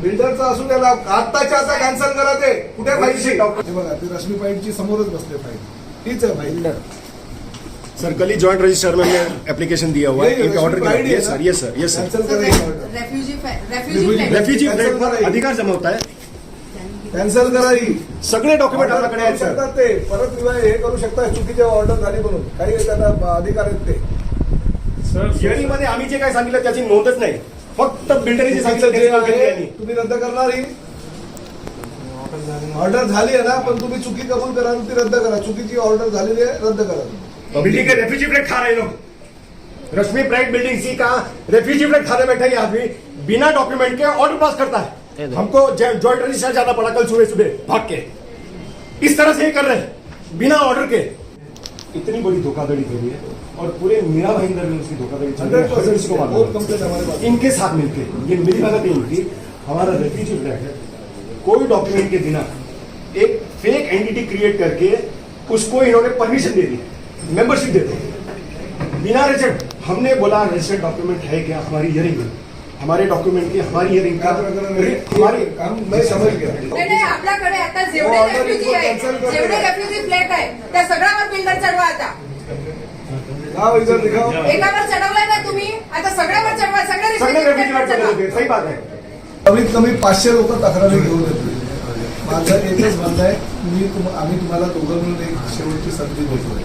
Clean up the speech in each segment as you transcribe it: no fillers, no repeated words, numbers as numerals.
बिल्डरचा असू द्याला आत्ताच्या आता कॅन्सल करा ते. कुठे फाईल? हे बघा ते रश्मी पाईटची समोरच बसले फाईल. हीच आहे फाईल. सर कल ही जॉइंट रजिस्टर में हमने एप्लीकेशन दिया हुआ है. इनके ऑर्डर के लिए sir yes sir yes sir refugee अधिकार जमा होता है. कॅन्सल करा ही. सगळे डॉक्युमेंट आपल्याकडे आहेत सर. शकतात ते परत हे करू शकता. चुकीची ऑर्डर झाली म्हणून काही त्यांना अधिकार आहेत ते. हिअरिंगमध्ये आम्ही जे काय सांगितलं त्याची नोंदच नाही. फक्त बिल्डरची सांगितलं तुम्ही रद्द करणार ही ऑर्डर झाली आहे ना. पण तुम्ही चुकी कबूल करा ती रद्द करा. चुकीची ऑर्डर झालेली आहे रद्द करा. बिल्डिंग के रेफ्यूजी फ्लैट खा रहे लोग. रश्मि प्राइड बिल्डिंग सी का रेफ्यूजी फ्लैट खाने बैठा ये आदमी बिना डॉक्यूमेंट के ऑर्डर पास करता है. हमको जॉइंट रजिस्टर जाना पड़ा कल सुबह सुबह भाग के. इस तरह से ही कर रहे हैं बिना ऑर्डर के. इतनी बड़ी धोखाधड़ी करी है और पूरे मीरा भाईंदर में उसकी धोखाधड़ी चल रही है. इनके साथ मिलकर ये मेरी बात नहीं होती. हमारा रेफ्यूजी फ्लैट है. कोई डॉक्यूमेंट के बिना एक फेक एंटिटी क्रिएट करके उसको इन्होंने परमिशन दे दी. मेंबरशिप देते बिना रजिस्टर्ड. हमने बोला रजिस्टर्ड डॉक्यूमेंट है क्या हमारी हियरिंग में. हमारे डॉक्युमेंट की हमारी हियरिंग का हमारी मैं समज गया. नाही आपल्याकडे आता जेवढे रेफ्युजी आहेत जेवढे रेफ्युजी फ्लॅट आहे त्या सगळ्यावर बिल्डर चढवा. आता एकावर चढवलाय ना तुम्ही. आता सगळ्यावर चढवा. सगळे सही बात आहे. कमीत कमी 500 लोक तक्रारी घेऊन येतील. माझं एकच म्हणणं आहे. आम्ही तुम्हाला दोघं मिळून एक शेवटची संधी देतोय.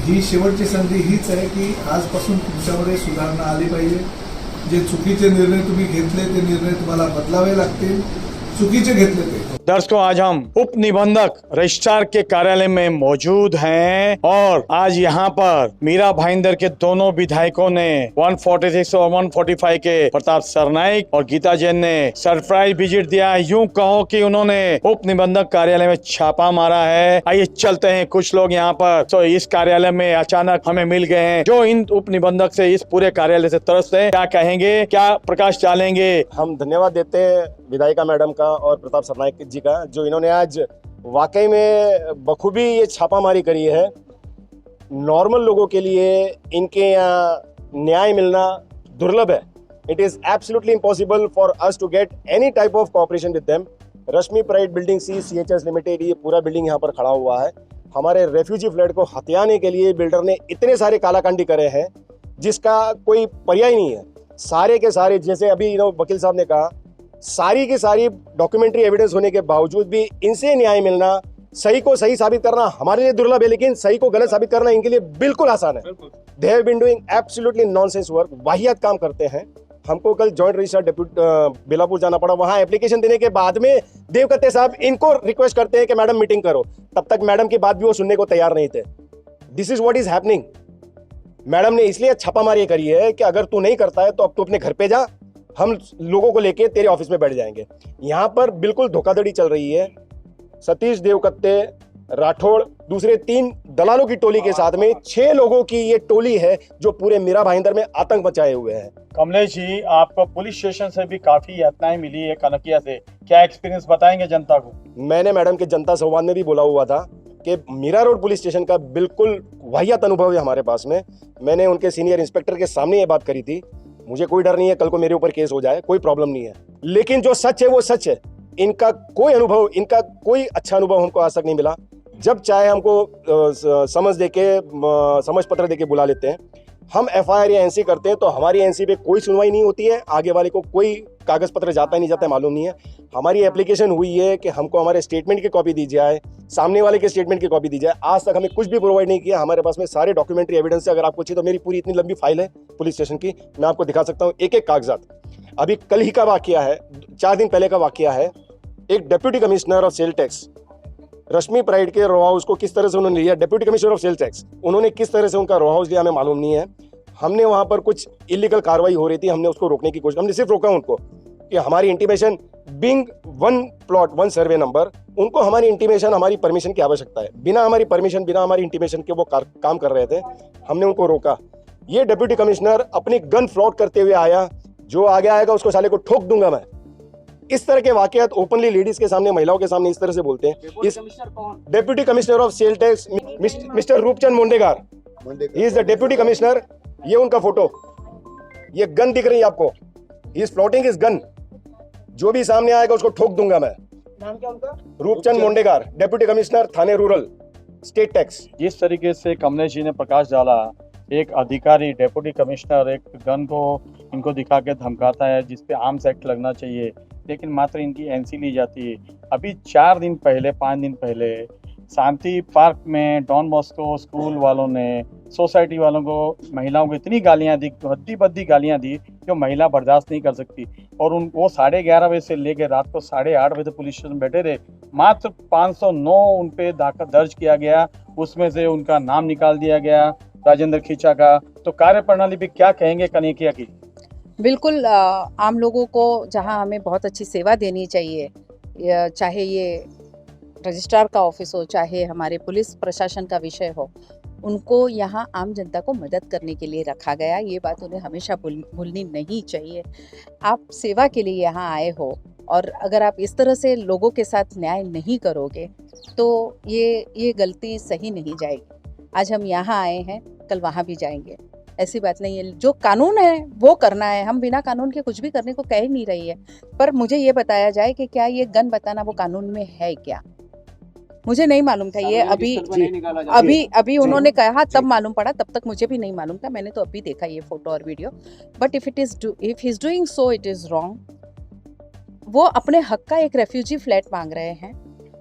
ही शेवटची संधी हीच आहे की आजपासून तुमच्यामध्ये सुधारणा आली पाहिजे. जे चुकीचे निर्णय तुम्ही घेतले ते निर्णय तुम्हाला बदलावे लागतील. चुकीचे घेतले ते. दर्शकों आज हम उप निबंधक रजिस्ट्रार के कार्यालय में मौजूद हैं और आज यहाँ पर मीरा भाईंदर के दोनों विधायकों ने 146 और 145 के प्रताप सरनाइक और गीता जैन ने सरप्राइज विजिट दिया. यूं कहो कि उन्होंने उप निबंधक कार्यालय में छापा मारा है. आइए चलते हैं. कुछ लोग यहाँ पर तो इस कार्यालय में अचानक हमें मिल गए हैं जो इन उप निबंधक से इस पूरे कार्यालय से तरसते हैं. क्या कहेंगे, क्या प्रकाश डालेंगे? हम धन्यवाद देते हैं विधायिका मैडम का और प्रताप सरनाइक जी का जो इन्होंने आज वाकई में बखूबी ये छापामारी करी है. नॉर्मल लोगों के लिए इनके यहाँ न्याय मिलना दुर्लभ है. It is absolutely impossible for us to get any type of cooperation with them. Rashmi pride building C CHS limited ये पूरा बिल्डिंग यहाँ पर खड़ा हुआ है. हमारे रेफ्यूजी फ्लैट को हथियाने के लिए बिल्डर ने इतने सारे कालाकांडी करे हैं जिसका कोई पर्याय नहीं है. सारे के सारे जैसे अभी वकील साहब ने कहा सारी की सारी डॉक्यूमेंट्री एविडेंस होने के बावजूद भी इनसे न्याय मिलना, सही को सही साबित करना हमारे लिए दुर्लभ है. लेकिन सही को गलत साबित करना इनके लिए बिल्कुल आसान है. They have been doing absolutely nonsense work. वाहियात काम करते हैं. हमको कल जॉइंट रजिस्ट्रार डेप्यूटी बेलापुर जाना पड़ा. वहां एप्लीकेशन देने के बाद में देवकत्ते साहब इनको रिक्वेस्ट करते हैं कि मैडम मीटिंग करो. तब तक मैडम की बात भी वो सुनने को तैयार नहीं थे. This is what is happening. Madam ने इसलिए छापामारी करी है कि अगर तू नहीं करता है तो अब तू अपने घर पे जा, हम लोगों को लेके तेरे ऑफिस में बैठ जाएंगे. यहाँ पर बिल्कुल धोखाधड़ी चल रही है. सतीश देवकत्ते, राठौड़, दूसरे 3 दलालों की टोली के साथ में 6 लोगों की ये टोली है जो पूरे मीरा भाईंदर में आतंक मचाए हुए हैं. कमलेश जी, आपको पुलिस स्टेशन से भी काफी यातनाएं मिली है कनकिया से. क्या एक्सपीरियंस बताएंगे जनता को? मैंने मैडम के जनता संवाद में भी बोला हुआ था कि मीरा रोड पुलिस स्टेशन का बिल्कुल वाहियात अनुभव है हमारे पास में. मैंने उनके सीनियर इंस्पेक्टर के सामने ये बात करी थी. मुझे कोई डर नहीं है कल को मेरे ऊपर केस हो जाए, कोई प्रॉब्लम नहीं है. लेकिन जो सच है वो सच है. इनका कोई अच्छा अनुभव हमको आज तक नहीं मिला. जब चाहे हमको समझ पत्र देके बुला लेते हैं. हम FIR या NC करते हैं तो हमारी NC पे कोई सुनवाई नहीं होती है. आगे वाले को कोई कागज पत्र जाता है नहीं जाता है मालूम नहीं है. हमारी एप्लीकेशन हुई है कि हमको हमारे स्टेटमेंट की कॉपी दी जाए, सामने वाले के स्टेटमेंट की कॉपी दी जाए. आज तक हमें कुछ भी प्रोवाइड नहीं किया. हमारे पास में सारे डॉक्यूमेंट्री एविडेंस है. अगर आपको चाहिए तो मेरी पूरी इतनी लंबी फाइल है पुलिस स्टेशन की, मैं आपको दिखा सकता हूँ एक एक कागजात. अभी कल ही का वाकया है, 4 दिन पहले का वाकया है. एक deputy commissioner of sale tax Rashmi pride के रो हाउस को किस तरह से उन्होंने लिया. Deputy commissioner of sale tax उन्होंने किस तरह से उनका रो हाउस लिया हमें मालूम नहीं है. हमने वहां पर कुछ इलीगल कार्रवाई हो रही थी, हमने उसको रोकने की कोशिश. हमने सिर्फ रोका उनको कि हमारी intimation being 1 plot 1 survey number, उनको हमारी इंटीमेशन हमारी परमिशन की आवश्यकता है. बिना हमारी परमिशन बिना हमारी इंटीमेशन के वो काम कर रहे थे. हमने उनको रोका. ये डेप्यूटी कमिश्नर अपनी गन फ्लॉट करते हुए आया. जो आगे आएगा उसको साले को ठोक दूंगा मैं. इस तरह के वाकयात ओपनली लेडीज के सामने, महिलाओं के सामने इस तरह से बोलते हैं. इस deputy commissioner of sale tax mister Roopchand Mundegar, he is the deputy commissioner. ये उनका फोटो, ये गन दिख रही है आपको. He is flaunting his gun. जो भी सामने आएगा उसको ठोक दूंगा मैं। नाम क्या उनका? रूपचंद मोंडेगार, डेप्यूटी कमिश्नर थाने रूरल, स्टेट टैक्स। जिस तरीके से कमलेश जी ने प्रकाश डाला, एक अधिकारी डेप्यूटी कमिश्नर एक गन को इनको दिखा के धमकाता है जिसपे आर्म्स एक्ट लगना चाहिए, लेकिन मात्र इनकी एनसी ली जाती है। अभी 4 दिन पहले 5 दिन पहले शांति पार्क में डॉन बॉस्को स्कूल वालों ने सोसाइटी वालों को, महिलाओं को इतनी गालियां दी, हद्दी बद्दी गालियां दी जो महिला बर्दाश्त नहीं कर सकती। और वो 11:30 बजे से लेकर रात को 8:30 बजे तक पुलिस स्टेशन में बैठे रहे। मात्र 509 उन पे दर्ज किया गया, उसमें से उनका नाम निकाल दिया गया, राजेंद्र खींचा का। तो कार्य प्रणाली भी क्या कहेंगे कनेकिया की? बिल्कुल, आम लोगों को जहां हमें बहुत अच्छी सेवा देनी चाहिए, चाहे ये रजिस्ट्रार का ऑफिस हो, चाहे हमारे पुलिस प्रशासन का विषय हो, उनको यहाँ आम जनता को मदद करने के लिए रखा गया। ये बात उन्हें हमेशा भूलनी नहीं चाहिए। आप सेवा के लिए यहाँ आए हो और अगर आप इस तरह से लोगों के साथ न्याय नहीं करोगे तो ये गलती सही नहीं जाएगी। आज हम यहाँ आए हैं, कल वहाँ भी जाएंगे, ऐसी बात नहीं है। जो कानून है वो करना है, हम बिना कानून के कुछ भी करने को कह ही नहीं रही है। पर मुझे ये बताया जाए कि क्या ये गन बताना वो कानून में है क्या? मुझे नहीं मालूम था। ये अभी उन्होंने कहा तब मालूम पड़ा, तब तक मुझे भी नहीं मालूम था। मैंने तो अभी देखा ये फोटो और video. But if he is doing so it is wrong. वो अपने हक का एक रेफ्यूजी फ्लैट मांग रहे हैं,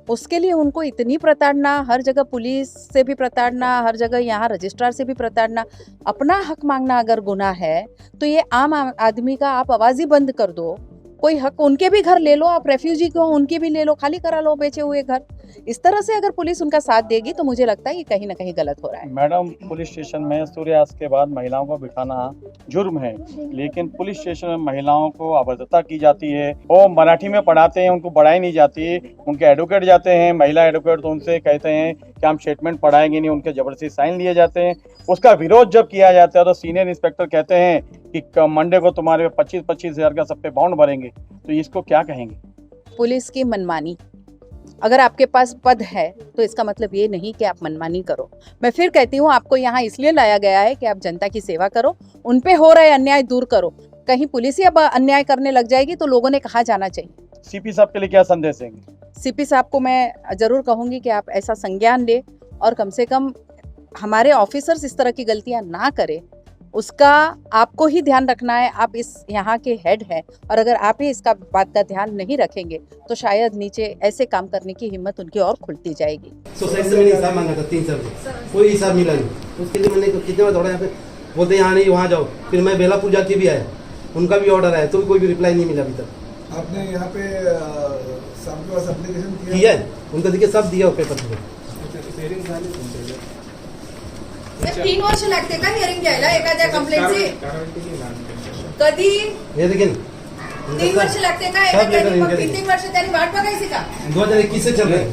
उसके लिए उनको इतनी प्रताड़ना, हर जगह पुलिस से भी प्रताड़ना, हर जगह यहाँ रजिस्ट्रार से भी प्रताड़ना। अपना हक मांगना अगर गुनाह है तो ये आम आदमी का आप आवाज ही बंद कर दो। कोई हक उनके भी घर ले लो, आप रेफ्यूजी को उनके भी ले लो, खाली करा लो बेचे हुए घर। इस तरह से अगर पुलिस उनका साथ देगी तो मुझे लगता है ये कहीं ना कहीं गलत हो रहा है। मैडम, पुलिस स्टेशन में सूर्यास्त के बाद महिलाओं को बिठाना जुर्म है, लेकिन पुलिस स्टेशन में महिलाओं को अभद्रता की जाती है। वो मराठी में पढ़ाते हैं, उनको पढ़ाई नहीं जाती। उनके एडवोकेट जाते हैं, महिला एडवोकेट, तो उनसे कहते हैं कि हम स्टेटमेंट पढ़ाएंगे नहीं, उनके जबरदस्ती साइन लिए जाते हैं। उसका विरोध जब किया जाता है तो सीनियर इंस्पेक्टर कहते हैं कि मंडे को तुम्हारे 25-25 हज़ार का सब पे बाउंड भरेंगे। तो इसको क्या कहेंगे? पुलिस की मनमानी। अगर आपके पास पद है तो इसका मतलब ये नहीं कि आप मनमानी करो। मैं फिर कहती हूँ, आपको यहाँ इसलिए लाया गया है कि आप जनता की सेवा करो, उन पे हो रहे अन्याय दूर करो। कहीं पुलिस ही अब अन्याय करने लग जाएगी तो लोगों ने कहाँ जाना चाहिए? सीपी साहब के लिए क्या संदेश देंगे? सीपी साहब को मैं ज़रूर कहूँगी कि आप ऐसा संज्ञान लें और कम से कम हमारे ऑफिसर्स इस तरह की गलतियाँ ना करें, उसका आपको ही ध्यान रखना है। आप इस यहाँ के हेड हैं और अगर आप ही इसका बात का ध्यान नहीं रखेंगे तो शायद नीचे ऐसे काम करने की हिम्मत उनकी और खुलती जाएगी। सोसाइटी से मैंने हिसाब मांगा था 3 साल से, कोई हिसाब मिला नहीं। उसके लिए मैंने कितने बार दौड़ा यहाँ पे, बोलते यहाँ नहीं वहाँ जाओ। फिर मैं बेलापुर जाके भी आया, उनका भी ऑर्डर आया तो भी कोई भी रिप्लाई नहीं मिला अभी तक। आपने यहाँ पे सामने पास एप्लीकेशन किया है, उनका देखिए सब दिया पेपर पे। 3 वर्ष लागते का हिअरिंग घ्यायला एखाद्या कंप्लेंटची? कधी ये देखिए 3 वर्ष लागते का? एखाद्या 3 वर्ष त्यांनी वाट बघायची का? 2021 से चल रहे हैं।